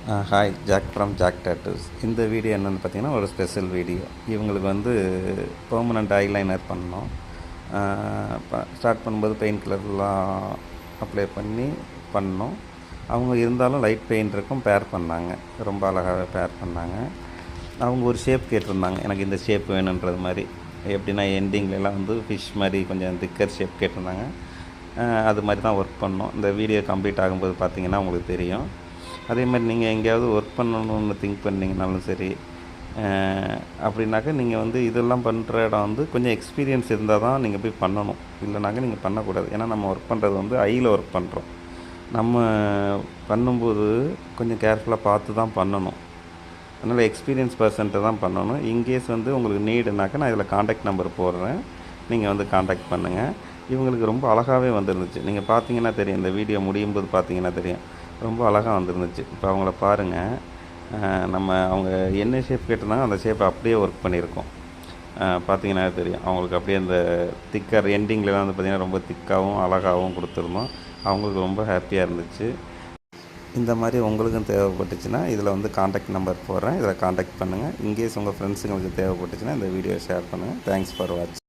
Hi Jack from Jack tattoos. இந்த video என்னென்னு பார்த்தீங்கன்னா ஒரு ஸ்பெஷல் வீடியோ. இவங்களுக்கு வந்து பெர்மனண்ட் ஐலைனர் பண்ணோம். ஸ்டார்ட் பண்ணும்போது பெயிண்ட் கலர்லாம் அப்ளை பண்ணோம். அவங்க இருந்தாலும் லைட் பெயிண்ட் இருக்கும் பேர் பண்ணாங்க. ரொம்ப அழகாகவே பேர் பண்ணாங்க. அவங்க ஒரு ஷேப் கேட்டிருந்தாங்க, எனக்கு இந்த ஷேப் வேணுன்றது மாதிரி. எப்படின்னா எண்டிங்லலாம் வந்து ஃபிஷ் மாதிரி கொஞ்சம் திக்கர் ஷேப் கேட்டிருந்தாங்க. அது மாதிரி தான் ஒர்க் பண்ணோம். இந்த வீடியோ கம்ப்ளீட் ஆகும்போது பார்த்திங்கன்னா உங்களுக்கு தெரியும். அதே மாதிரி நீங்கள் எங்கேயாவது ஒர்க் பண்ணணுன்னு திங்க் பண்ணிங்கனாலும் சரி, அப்படின்னாக்கா நீங்கள் வந்து இதெல்லாம் பண்ணுற இடம் வந்து கொஞ்சம் எக்ஸ்பீரியன்ஸ் இருந்தால் தான் நீங்கள் போய் பண்ணணும். இல்லைனாக்கா நீங்கள் பண்ணக்கூடாது. ஏன்னா நம்ம ஒர்க் பண்ணுறது வந்து ஐயில் ஒர்க் பண்ணுறோம். நம்ம பண்ணும்போது கொஞ்சம் கேர்ஃபுல்லாக பார்த்து தான் பண்ணணும். அதனால் எக்ஸ்பீரியன்ஸ் பர்சன்ட்டை தான் பண்ணணும். இன்கேஸ் வந்து உங்களுக்கு நீடுனாக்கா நான் இதில் காண்டாக்ட் நம்பர் போடுறேன், நீங்கள் வந்து காண்டாக்ட் பண்ணுங்கள். இவங்களுக்கு ரொம்ப அழகாகவே வந்துருந்துச்சு. நீங்கள் பார்த்தீங்கன்னா தெரியும், இந்த வீடியோ முடியும் போது பார்த்தீங்கன்னா தெரியும், ரொம்ப அழகாக வந்துருந்துச்சு. இப்போ அவங்கள பாருங்கள். அவங்க என்ன ஷேப் கேட்டிருந்தாங்க அந்த ஷேப்பை அப்படியே ஒர்க் பண்ணியிருக்கோம். பார்த்தீங்கன்னா தெரியும், அவங்களுக்கு அப்படியே அந்த திக்கர் எண்டிங்லலாம் வந்து பார்த்திங்கன்னா ரொம்ப திக்காகவும் அழகாகவும் கொடுத்துருந்தோம். அவங்களுக்கு ரொம்ப ஹாப்பியாக இருந்துச்சு. இந்த மாதிரி உங்களுக்கும் தேவைப்பட்டுச்சுன்னா இதில் வந்து காண்டாக்ட் நம்பர் போடுறேன், இதில் காண்டாக்ட் பண்ணுங்கள். இன்கேஸ் உங்கள் ஃப்ரெண்ட்ஸுங்களுக்கு தேவைப்பட்டுச்சுன்னா இந்த வீடியோ ஷேர் பண்ணுங்கள். தேங்க்ஸ் ஃபார் வாட்சிங்.